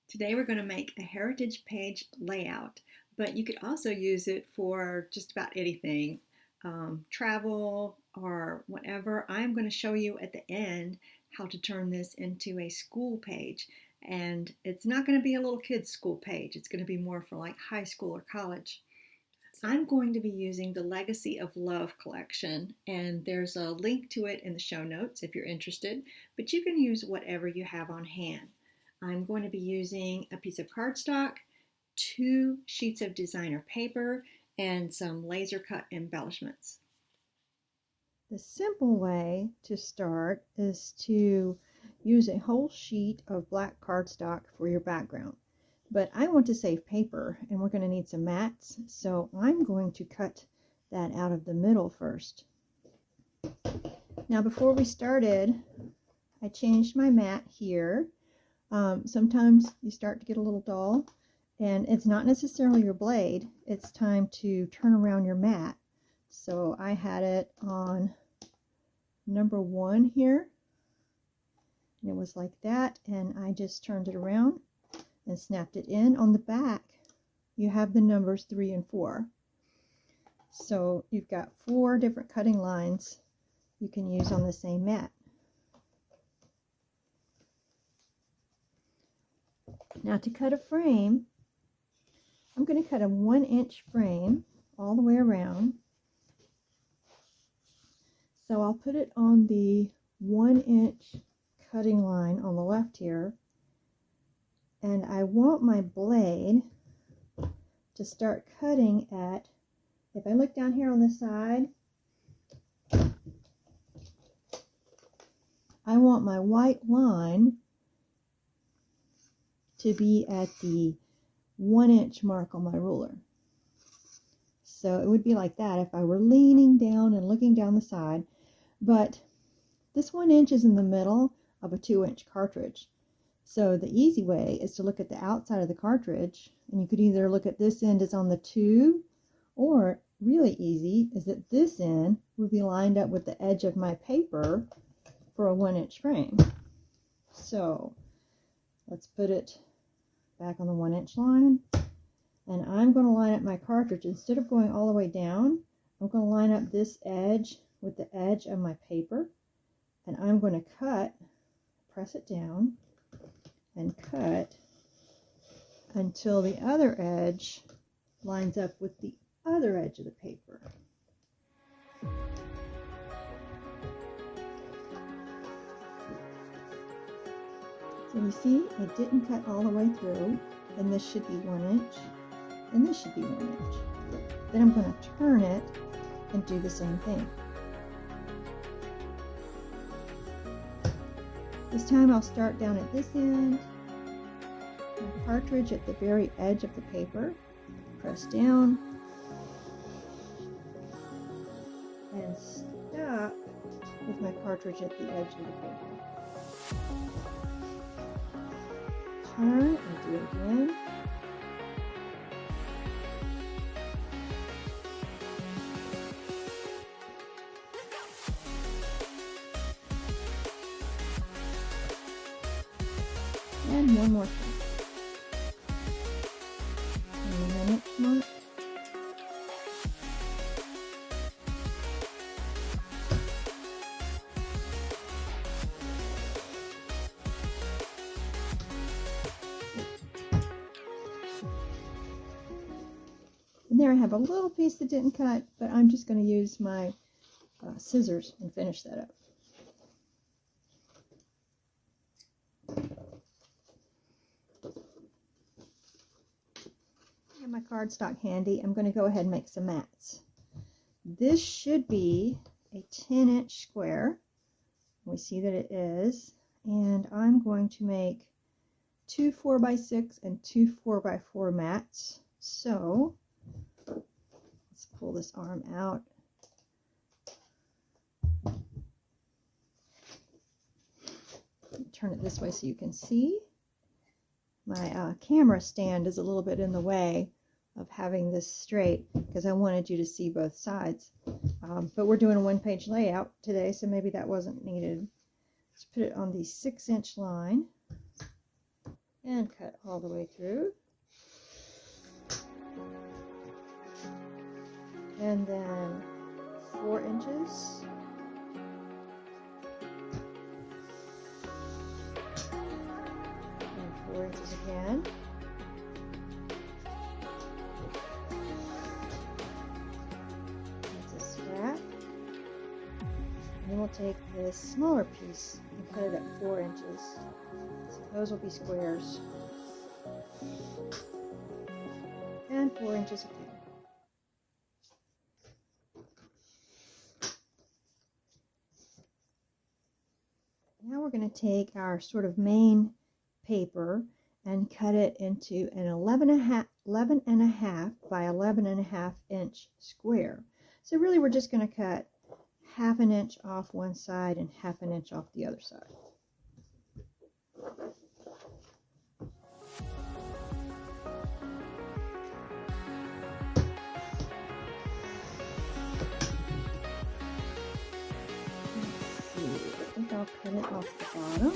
Today we're going to make a heritage page layout, but you could also use it for just about anything, travel or whatever. I'm going to show you at the end how to turn this into a school page. And it's not going to be a little kid's school page. It's going to be more for like high school or college. I'm going to be using the Legacy of Love collection, and there's a link to it in the show notes if you're interested, but you can use whatever you have on hand. I'm going to be using a piece of cardstock, 2 sheets of designer paper, and some laser cut embellishments. The simple way to start is to use a whole sheet of black cardstock for your background. But I want to save paper, and we're going to need some mats, so I'm going to cut that out of the middle first. Now before we started, I changed my mat here. Sometimes you start to get a little dull, and it's not necessarily your blade. It's time to turn around your mat. So I had it on number 1 here, and it was like that, and I just turned it around and snapped it in. On the back you have the numbers 3 and 4, so you've got 4 different cutting lines you can use on the same mat. Now to cut a frame, I'm going to cut a 1-inch frame all the way around. So I'll put it on the 1-inch cutting line on the left here, and I want my blade to start cutting at, if I look down here on the side, I want my white line to be at the 1-inch mark on my ruler. So it would be like that if I were leaning down and looking down the side, but this 1 inch is in the middle of a 2-inch cartridge. So the easy way is to look at the outside of the cartridge, and you could either look at this end as on the tube, or really easy is that this end would be lined up with the edge of my paper for a 1-inch frame. So let's put it back on the 1-inch line, and I'm going to line up my cartridge. Instead of going all the way down, I'm going to line up this edge with the edge of my paper, and I'm going to cut, press it down, and cut until the other edge lines up with the other edge of the paper. So you see, I didn't cut all the way through, and this should be 1 inch, and this should be 1 inch. Then I'm going to turn it and do the same thing. This time I'll start down at this end, my cartridge at the very edge of the paper, press down, and stop with my cartridge at the edge of the paper. Turn and do it again. And one more time. And the 1-inch mark. And there I have a little piece that didn't cut, but I'm just going to use my scissors and finish that up. I have my cardstock handy. I'm going to go ahead and make some mats. This should be a 10-inch square. We see that it is, and I'm going to make 2 4x6 and 2 4x4 mats. So let's pull this arm out. Turn it this way so you can see. My camera stand is a little bit in the way of having this straight because I wanted you to see both sides. But we're doing a 1-page layout today, so maybe that wasn't needed. Let's put it on the 6-inch line. and cut all the way through. And then 4 inches. And 4 inches again. That's a scrap. And then we'll take this smaller piece and cut it at 4 inches. So those will be squares. And 4 inches again. Now we're going to take our sort of main paper and cut it into an 11 and a half by 11 and a half inch square. So really we're just going to cut ½ an inch off one side and ½ an inch off the other side. I think I'll cut it off the bottom.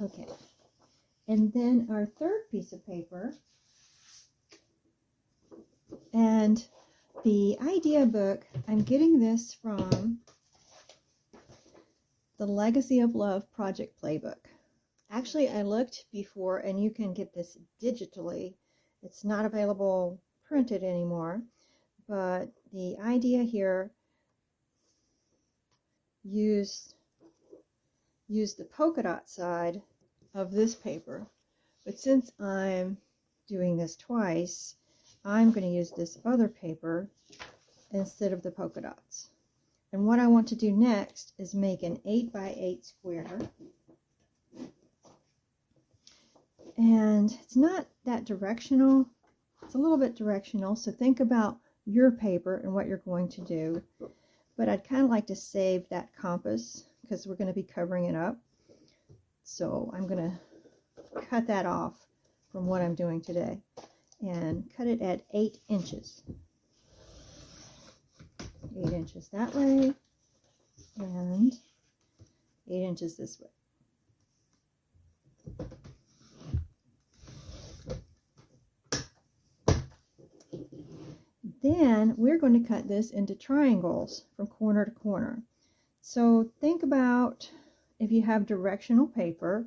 Okay, and then our third piece of paper, and the idea book, I'm getting this from the Legacy of Love Project Playbook. Actually, I looked before, and you can get this digitally. It's not available printed anymore, but the idea here, use the polka dot side of this paper, but since I'm doing this twice, I'm going to use this other paper instead of the polka dots. And what I want to do next is make an 8 by 8 square. And it's not that directional. It's a little bit directional, so think about your paper and what you're going to do. But I'd kind of like to save that compass because we're going to be covering it up. So I'm going to cut that off from what I'm doing today and cut it at 8 inches. 8 inches that way and 8 inches this way. Then we're going to cut this into triangles from corner to corner. So think about if you have directional paper.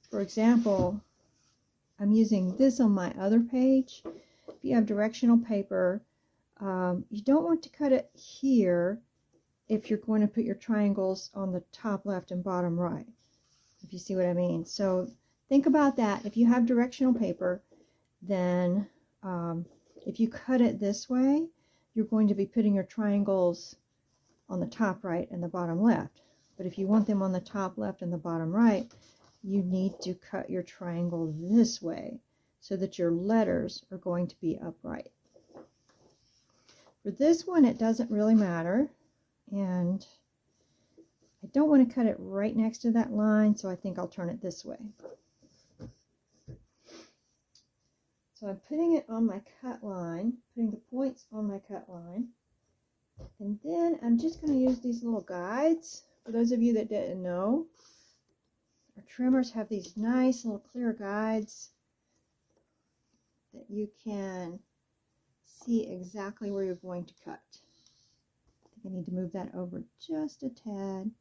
For example, I'm using this on my other page. If you have directional paper, you don't want to cut it here if you're going to put your triangles on the top left and bottom right, if you see what I mean. So think about that. If you have directional paper, then if you cut it this way, you're going to be putting your triangles on the top right and the bottom left. But if you want them on the top left and the bottom right, you need to cut your triangle this way so that your letters are going to be upright. For this one, it doesn't really matter, and I don't want to cut it right next to that line, so I think I'll turn it this way. So I'm putting it on my cut line, putting the points on my cut line, and then I'm just going to use these little guides. For those of you that didn't know, our trimmers have these nice little clear guides that you can see exactly where you're going to cut. I think I need to move that over just a tad.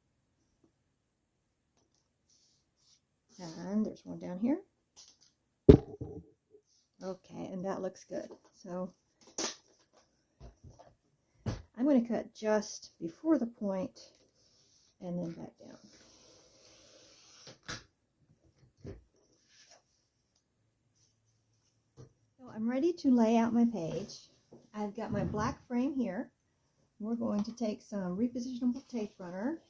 And there's one down here. Okay, and that looks good. So I'm going to cut just before the point and then back down. So I'm ready to lay out my page. I've got my black frame here. We're going to take some repositionable tape runner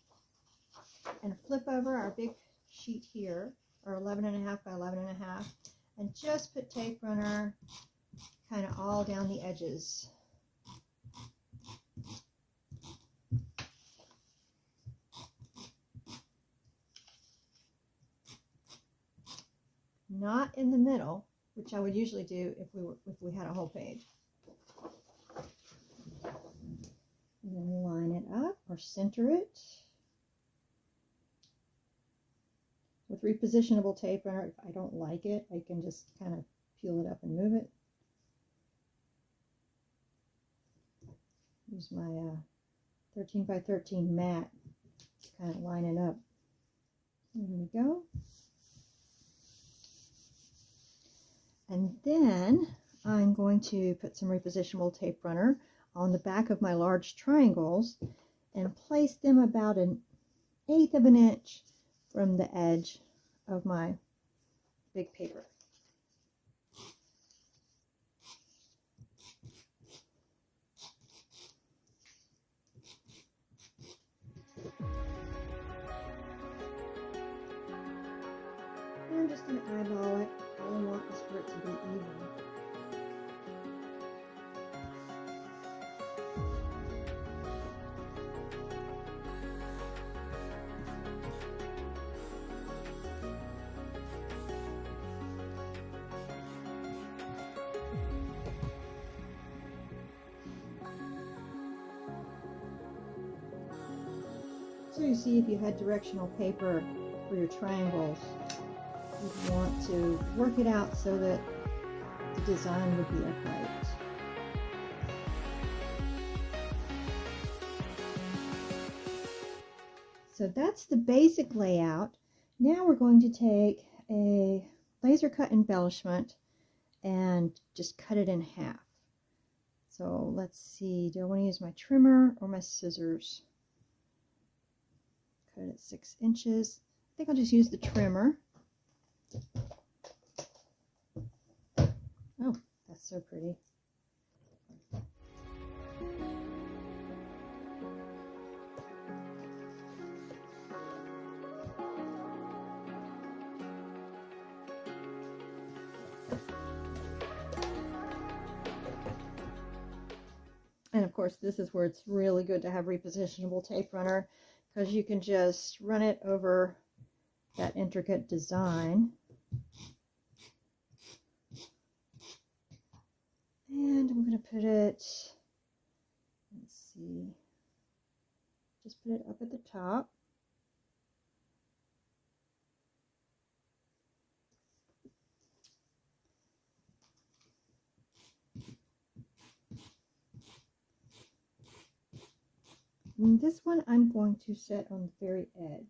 and flip over our big sheet here, or 11.5 by 11.5, and just put tape runner kind of all down the edges. Not in the middle, which I would usually do if we had a whole page. center it with repositionable tape runner. If I don't like it, I can just kind of peel it up and move it. Use my 13 by 13 mat to kind of line it up. There we go. And then I'm going to put some repositionable tape runner on the back of my large triangles and place them about 1/8 of an inch from the edge of my big paper. I'm just going to eyeball it. All I want is for it to be even. So you see, if you had directional paper for your triangles, you'd want to work it out so that the design would be upright. So that's the basic layout. Now we're going to take a laser cut embellishment and just cut it in half. So let's see, do I want to use my trimmer or my scissors? Cut it at 6 inches. I think I'll just use the trimmer. Oh, that's so pretty. And of course, this is where it's really good to have repositionable tape runner, because you can just run it over that intricate design. And I'm going to put it, let's see, just put it up at the top. And this one I'm going to set on the very edge.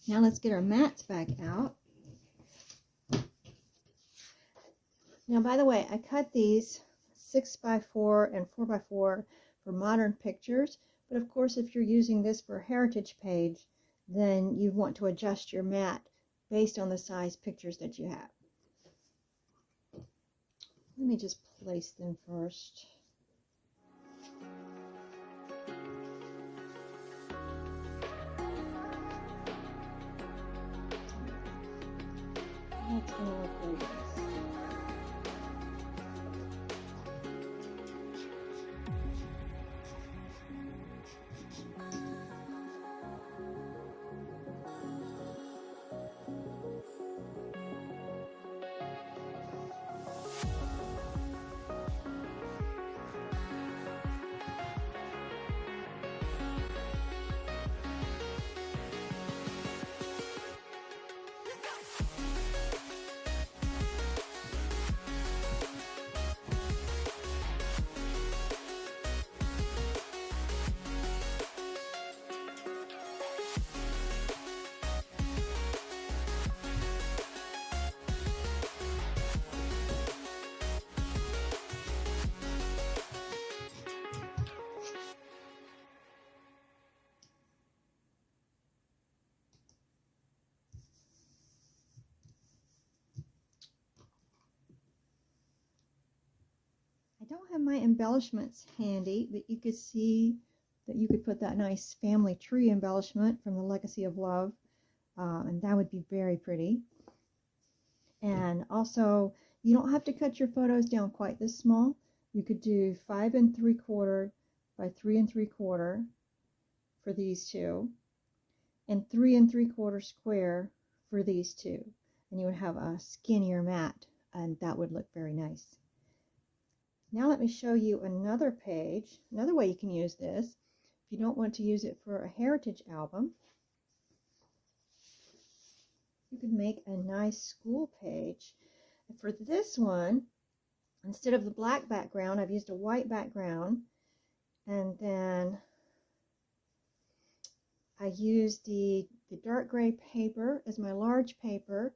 Now let's get our mats back out. Now, by the way, I cut these 6x4 and 4x4 for modern pictures, but of course if you're using this for a heritage page, then you want to adjust your mat based on the size pictures that you have. Let me just place them first. That's going to look like this. I don't have my embellishments handy, but you could see that you could put that nice family tree embellishment from the Legacy of Love, and that would be very pretty. And also, you don't have to cut your photos down quite this small. You could do 5 3/4 by 3 3/4 for these two, and 3 3/4 square for these two. and you would have a skinnier mat, and that would look very nice. Now let me show you another page, another way you can use this. If you don't want to use it for a heritage album, you could make a nice school page. And for this one, instead of the black background, I've used a white background, and then I used the dark gray paper as my large paper,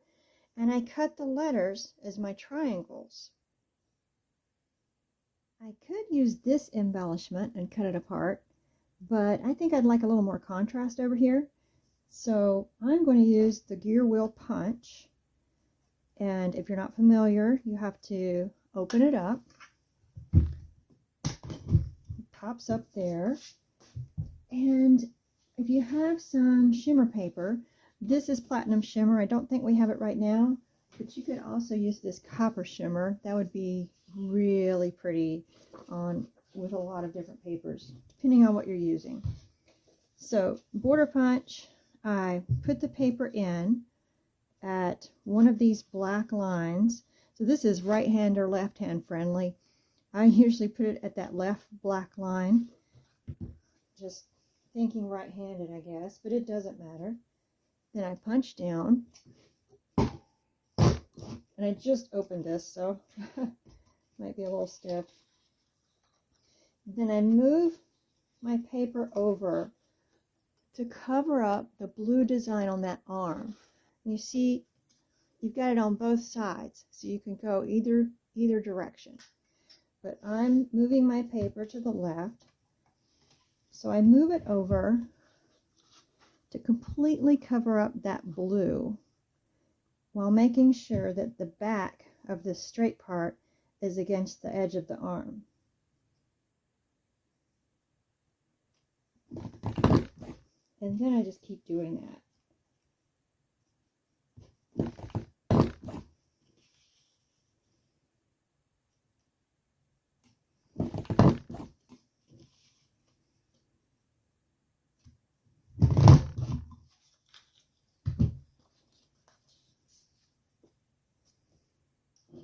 and I cut the letters as my triangles. I could use this embellishment and cut it apart, but I think I'd like a little more contrast over here. So I'm going to use the gear wheel punch, and if you're not familiar, you have to open it up. It pops up there, and if you have some shimmer paper, this is platinum shimmer. I don't think we have it right now, but you could also use this copper shimmer. That would be really pretty on with a lot of different papers, depending on what you're using. So border punch, I put the paper in at one of these black lines. So this is right hand or left hand friendly. I usually put it at that left black line, just thinking right handed, I guess, but it doesn't matter. Then I punch down, and I just opened this, so might be a little stiff. Then I move my paper over to cover up the blue design on that arm. And you see, you've got it on both sides, so you can go either direction. But I'm moving my paper to the left, so I move it over to completely cover up that blue, while making sure that the back of the straight part is against the edge of the arm. And then I just keep doing that.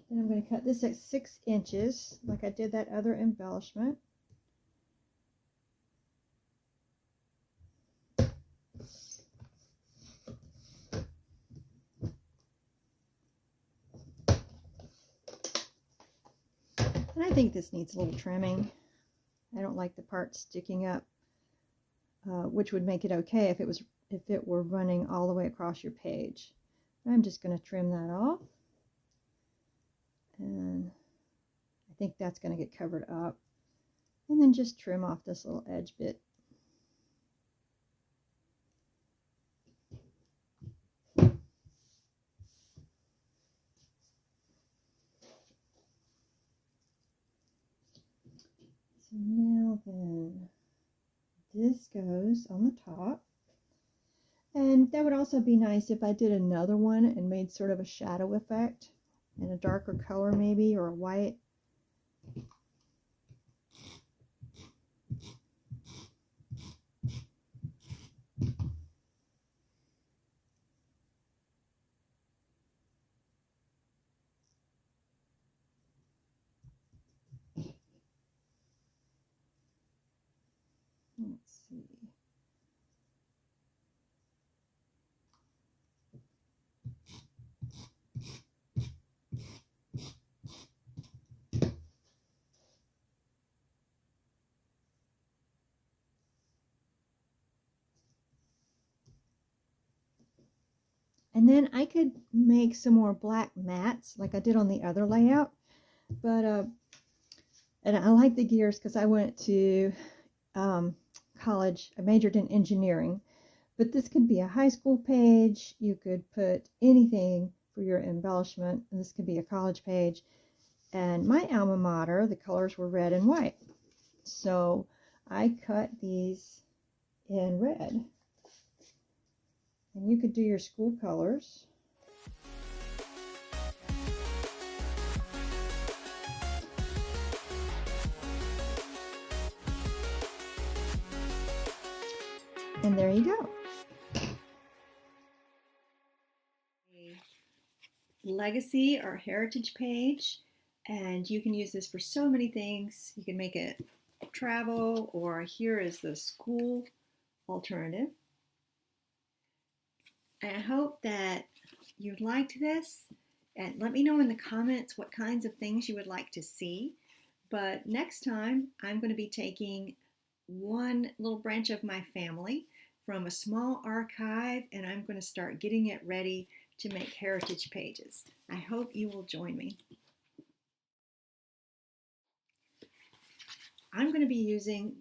Then I'm going to cut this at 6 inches, like I did that other embellishment. And I think this needs a little trimming. I don't like the part sticking up, which would make it okay if it were running all the way across your page. I'm just going to trim that off, and I think that's going to get covered up. And then just trim off this little edge bit. So now then, this goes on the top. And that would also be nice if I did another one and made sort of a shadow effect in a darker color maybe, or a white. Let's see. And then I could make some more black mats like I did on the other layout. But, and I like the gears because I went to college. I majored in engineering. But this could be a high school page. You could put anything for your embellishment. And this could be a college page. And my alma mater, the colors were red and white. So I cut these in red. And you could do your school colors. And there you go. legacy or heritage page, and you can use this for so many things. You can make it travel, or here is the school alternative. And I hope that you liked this, and let me know in the comments what kinds of things you would like to see. But next time, I'm going to be taking one little branch of my family from a small archive, and I'm going to start getting it ready to make heritage pages. I hope you will join me. I'm going to be using